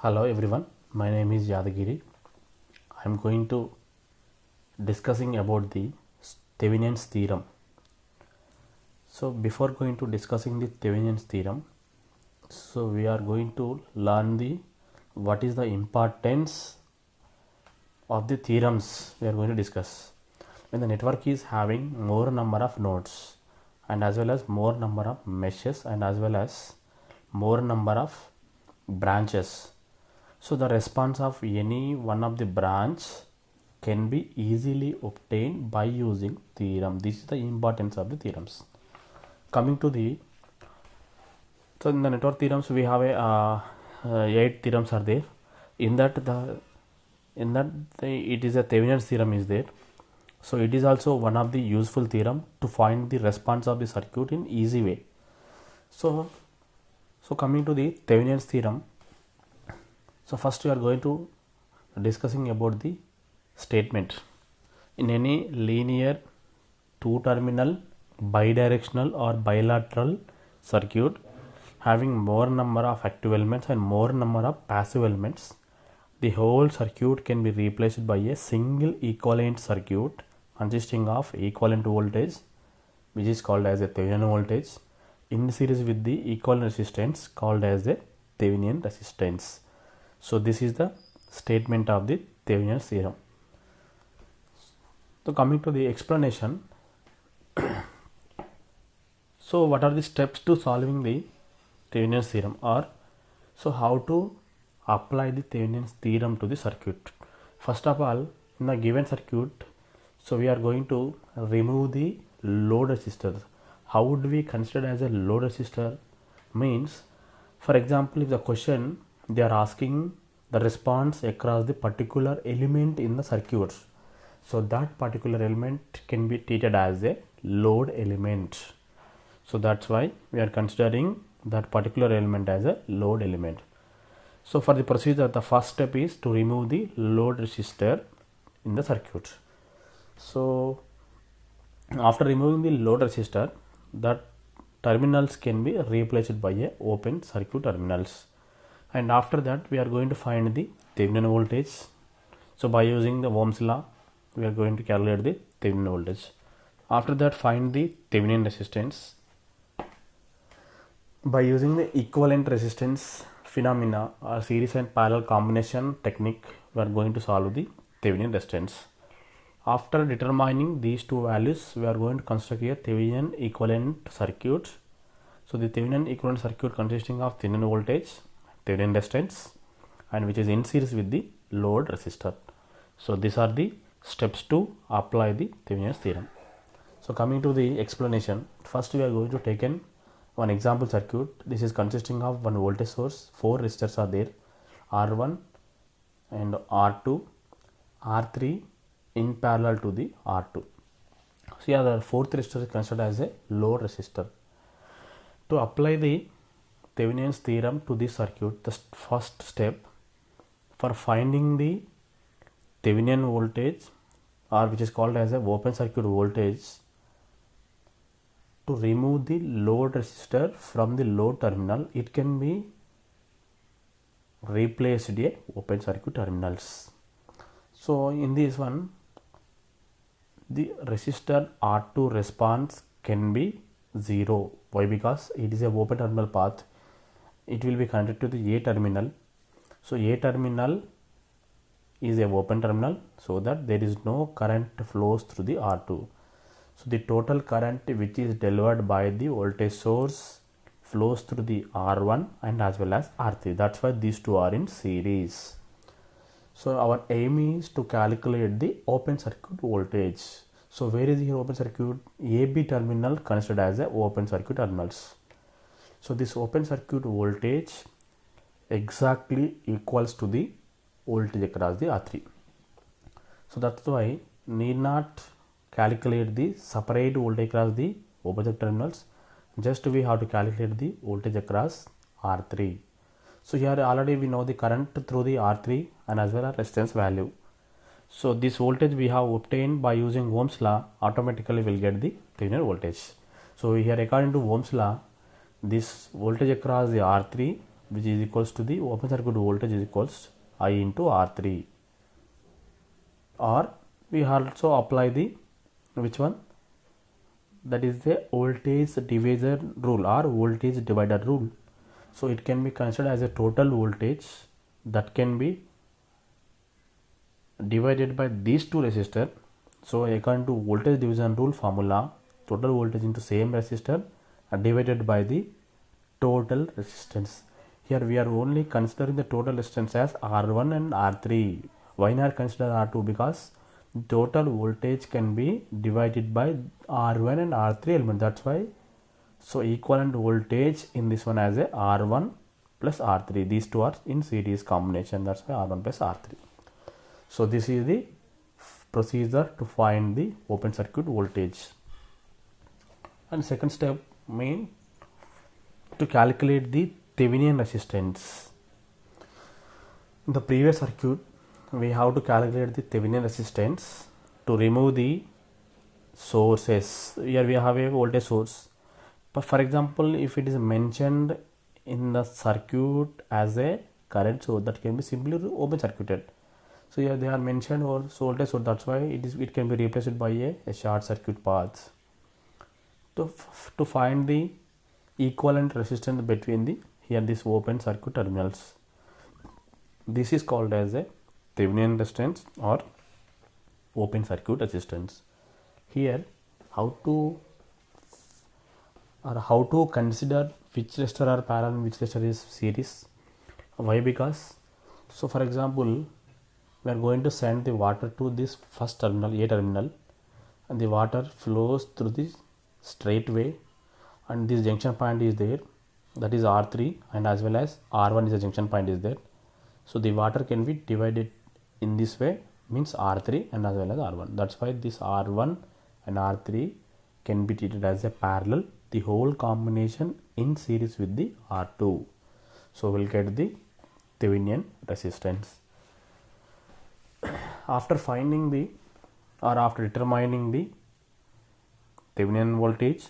Hello everyone, my name is Yadagiri. I am going to discussing about the Thevenin's theorem. So before going to discussing the Thevenin's theorem, so we are going to learn the what is the importance of the theorems we are going to discuss. When the network is having more number of nodes and as well as more number of meshes and as well as more number of branches, so the response of any one of the branch can be easily obtained by using theorem. This is the importance of the theorems. Coming to the, so in the network theorems we have a 8 theorems are there. In that it is a Thevenin's theorem is there. So it is also one of the useful theorem to find the response of the circuit in easy way. So coming to the Thevenin's theorem. So first we are going to discussing about the statement. In any linear two-terminal bidirectional or bilateral circuit having more number of active elements and more number of passive elements, the whole circuit can be replaced by a single equivalent circuit consisting of equivalent voltage, which is called as a Thevenin voltage, in series with the equivalent resistance called as the Thevenin resistance. So this is the statement of the Thevenin's theorem. So coming to the explanation, so what are the steps to solving the Thevenin's theorem, or so how to apply the Thevenin's theorem to the circuit. First of all, in the given circuit, so we are going to remove the load resistor. How would we consider as a load resistor? Means, for example, if the question they are asking the response across the particular element in the circuit, so that particular element can be treated as a load element. So that's why we are considering that particular element as a load element. So for the procedure, the first step is to remove the load resistor in the circuit. So after removing the load resistor, that terminals can be replaced by a open circuit terminals. And after that we are going to find the Thevenin voltage. So by using the Ohm's law, we are going to calculate the Thevenin voltage. After that, find the Thevenin resistance. By using the equivalent resistance phenomena or series and parallel combination technique, we are going to solve the Thevenin resistance. After determining these two values, we are going to construct a Thevenin equivalent circuit. So the Thevenin equivalent circuit consisting of Thevenin voltage, Thevenin resistance, and which is in series with the load resistor. So these are the steps to apply the Thevenin's theorem. So coming to the explanation, first we are going to take one example circuit. This is consisting of one voltage source, 4 resistors are there, R1 and R2, R3 in parallel to the R2. So here the fourth resistor is considered as a load resistor. To apply the Thevenin's theorem to this circuit, the first step for finding the Thevenin voltage, or which is called as a open circuit voltage, to remove the load resistor from the load terminal, it can be replaced a open circuit terminals. So in this one, the resistor R2 response can be 0. Why? Because it is a open terminal path. It will be connected to the A terminal. So A terminal is a open terminal, so that there is no current flows through the R2. So the total current which is delivered by the voltage source flows through the R1 and as well as R3. That's why these two are in series. So our aim is to calculate the open circuit voltage. So where is the open circuit? AB terminal considered as a open circuit terminals. So this open circuit voltage exactly equals to the voltage across the R3. So that's why need not calculate the separate voltage across the opposite terminals. Just we have to calculate the voltage across R3. So here already we know the current through the R3 and as well as resistance value. So this voltage we have obtained by using Ohm's law, automatically will get the Thevenin voltage. So here according to Ohm's law, this voltage across the R3 which is equals to the open circuit voltage is equals I into R3, or we also apply the which one, that is the voltage divisor rule or voltage divider rule. So it can be considered as a total voltage that can be divided by these two resistors. So according to voltage division rule formula, total voltage into same resistor and divided by the total resistance. Here we are only considering the total resistance as R1 and R3. Why not consider R2? Because total voltage can be divided by R1 and R3 element. That's why. So equivalent voltage in this one as a R1 plus R3. These two are in series combination. That's why R1 plus R3. So this is the procedure to find the open circuit voltage. And second step mean to calculate the Thevenin resistance. In the previous circuit, we have to calculate the Thevenin resistance to remove the sources. Here we have a voltage source. But for example, if it is mentioned in the circuit as a current source, that can be simply open circuited. So here they are mentioned or voltage source. That's why it can be replaced by a short circuit path. To find the equivalent resistance between the here this open circuit terminals, this is called as a Thevenin resistance or open circuit resistance. Here how to consider which resistor are parallel and which resistor is series. Why? Because so for example, we are going to send the water to this first terminal, A terminal, and the water flows through this straight way, and this junction point is there, that is R3, and as well as R1 is a junction point is there. So the water can be divided in this way, means R3 and as well as R1. That's why this R1 and R3 can be treated as a parallel, the whole combination in series with the R2. So we'll get the Thevenin resistance. After finding the or after determining the Thevenin voltage,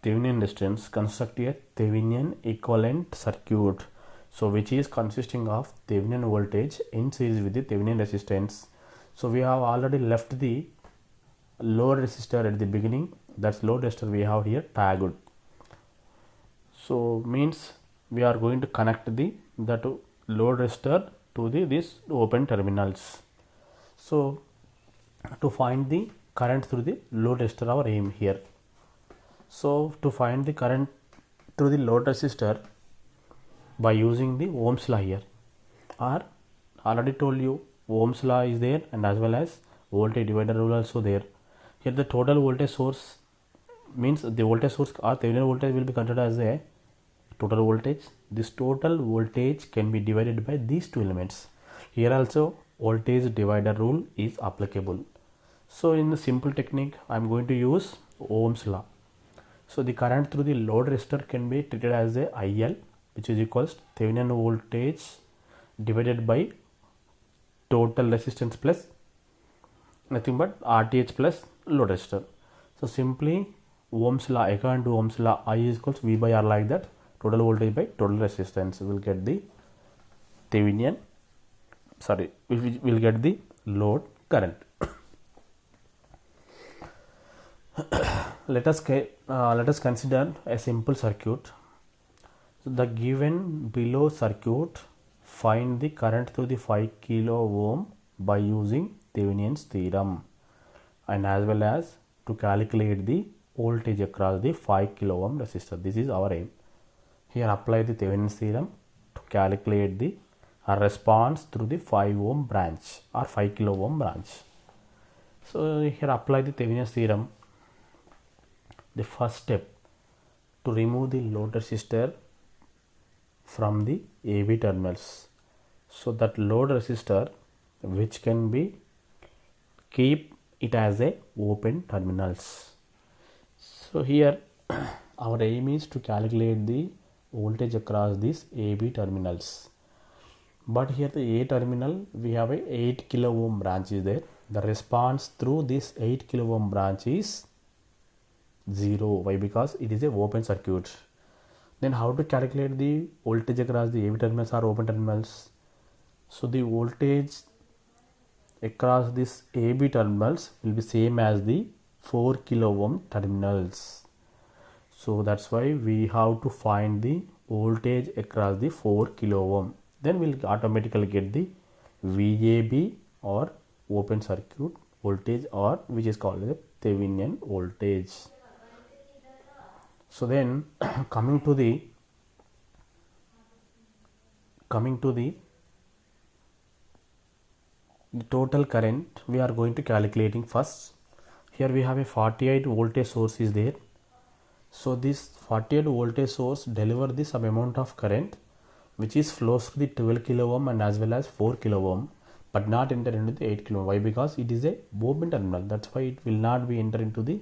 Thevenin resistance, construct a Thevenin equivalent circuit. So which is consisting of Thevenin voltage in series with the Thevenin resistance. So we have already left the load resistor at the beginning. That's load resistor we have here tagged. So means we are going to connect that load resistor to this open terminals. So to find the current through the load resistor, our aim here. So to find the current through the load resistor by using the Ohm's law here, or already told you Ohm's law is there, and as well as voltage divider rule also there. Here the total voltage source means the voltage source or Thevenin voltage will be considered as a total voltage. This total voltage can be divided by these two elements. Here also voltage divider rule is applicable. So in the simple technique, I am going to use Ohm's law. So the current through the load resistor can be treated as a IL, which is equals Thevenin voltage divided by total resistance plus nothing but RTH plus load resistor. So simply Ohm's law, according to Ohm's law, I is equals V by R, like that, total voltage by total resistance. We will get the Thevenin, we will get the load current. Let us consider a simple circuit. So the given below circuit, find the current through the 5 kilo ohm by using Thevenin's theorem, and as well as to calculate the voltage across the 5 kilo ohm resistor. This is our aim. Here apply the Thevenin's theorem to calculate the response through the 5 ohm branch or 5 kilo ohm branch. So here apply the Thevenin's theorem. The first step, to remove the load resistor from the AB terminals. So that load resistor which can be keep it as a open terminals. So here our aim is to calculate the voltage across these AB terminals. But here the A terminal we have a 8 kilo ohm branch is there. The response through this 8 kilo ohm branch is 0. Why? Because it is a open circuit. Then how to calculate the voltage across the AB terminals or open terminals? So the voltage across this AB terminals will be same as the 4 kilo ohm terminals. So that's why we have to find the voltage across the 4 kilo ohm. Then we'll automatically get the VAB or open circuit voltage, or which is called the Thevenin voltage. So then coming to the total current, we are going to calculating first. Here we have a 48 voltage source is there. So this 48 voltage source deliver this some amount of current which is flows through the 12 kilo ohm and as well as 4 kilo ohm, but not enter into the 8 kilo ohm. Why? Because it is a open terminal. That's why it will not be enter into the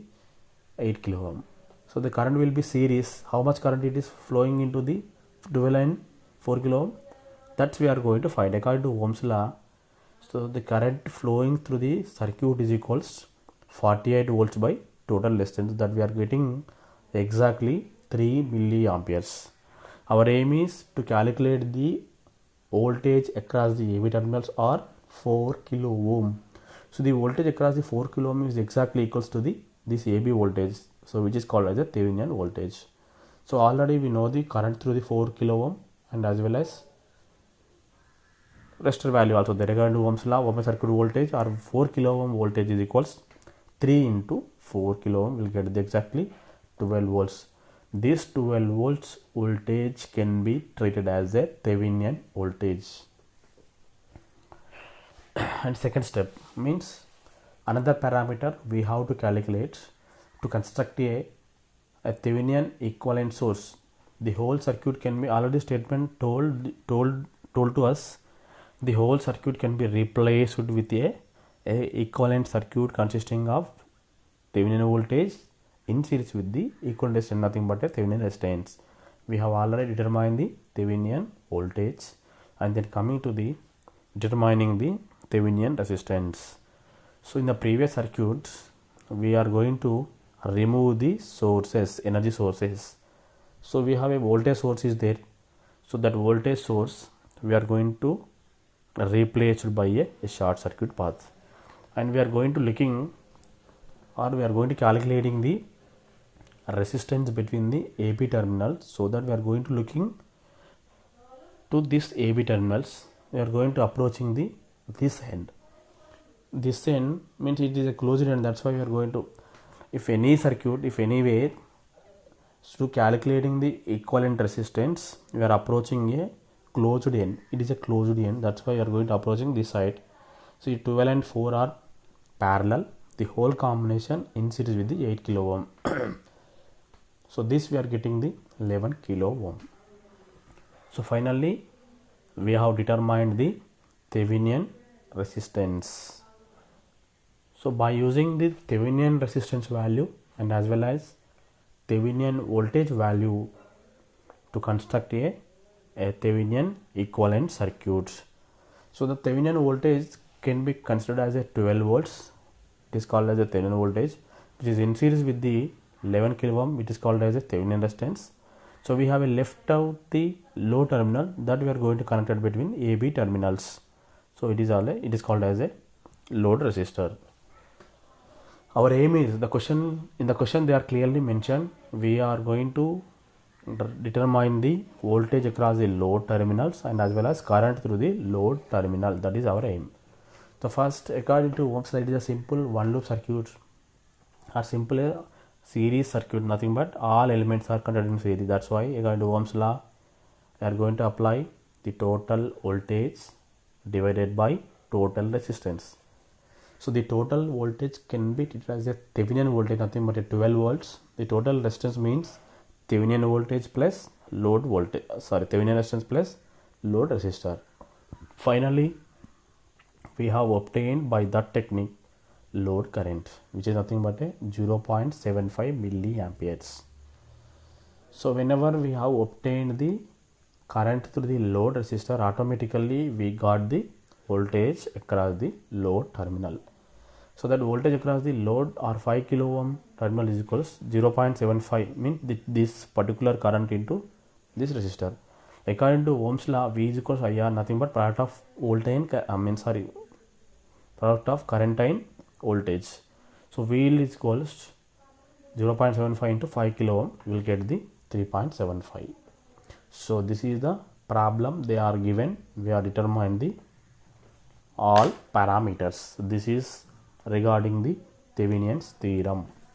8 kilo ohm. So the current will be series. How much current it is flowing into the 12 and 4 kilo ohm? That we are going to find according to Ohm's law. So the current flowing through the circuit is equals 48 volts by total resistance, that we are getting exactly 3 milliamperes. Our aim is to calculate the voltage across the AB terminals or 4 kilo ohm. So the voltage across the 4 kilo ohm is exactly equals to the this AB voltage, so which is called as a Thevenin voltage. So already we know the current through the 4 kilo ohm and as well as resistor value also. The according to Ohm's law, open circuit voltage or 4 kilo ohm voltage is equals 3 into 4 kilo ohm, will get the exactly 12 volts. This 12 volts voltage can be treated as a Thevenin voltage. And second step means another parameter we have to calculate to construct a Thevenin equivalent source. The whole circuit can be, already statement told to us, the whole circuit can be replaced with a equivalent circuit consisting of Thevenin voltage in series with the equivalent resistance, nothing but a Thevenin resistance. We have already determined the Thevenin voltage, and then coming to the determining the Thevenin resistance. So in the previous circuit we are going to remove the sources, energy sources. So we have a voltage source is there, so that voltage source we are going to replaced by a short circuit path, and we are going to looking, or we are going to calculating the resistance between the AB terminals. So that we are going to looking to this AB terminals, we are going to approaching the this end. This end means it is a closed end, that's why we are going to, if any circuit, if any way to calculating the equivalent resistance, we are approaching a closed end. It is a closed end, that's why we are going to approaching this side. So 12 and 4 are parallel, the whole combination in series with the 8 kilo ohm. So this we are getting the 11 kilo ohm. So finally we have determined the Thevenin resistance. So by using the Thevenin resistance value and as well as Thevenin voltage value to construct a Thevenin equivalent circuit. So the Thevenin voltage can be considered as a 12 volts. It is called as a Thevenin voltage, which is in series with the 11 kilo ohm, which is called as a Thevenin resistance. So we have a left out the low terminal that we are going to connect it between AB terminals. So it is called as a load resistor. Our aim is, the question they are clearly mentioned, we are going to determine the voltage across the load terminals and as well as current through the load terminal. That is our aim. So first, according to Ohm's law, it is a simple one loop circuit or simple series circuit, nothing but all elements are connected in series. That's why according to Ohm's law, we are going to apply the total voltage divided by total resistance. So the total voltage can be treated as a Thevenin voltage, nothing but a 12 volts. The total resistance means Thevenin voltage plus load voltage, Thevenin resistance plus load resistor. Finally, we have obtained by that technique load current, which is nothing but a 0.75 milliamperes. So whenever we have obtained the current through the load resistor, automatically we got the voltage across the load terminal. So that voltage across the load or 5 kilo ohm terminal is equals 0.75, means this particular current into this resistor. According to Ohm's law, V is equals IR, nothing but product of voltage, product of current and voltage. So V is equals 0.75 into 5 kilo ohm, you will get the 3.75. So this is the problem they are given. We are determined the all parameters. This is regarding the Thevenin's theorem.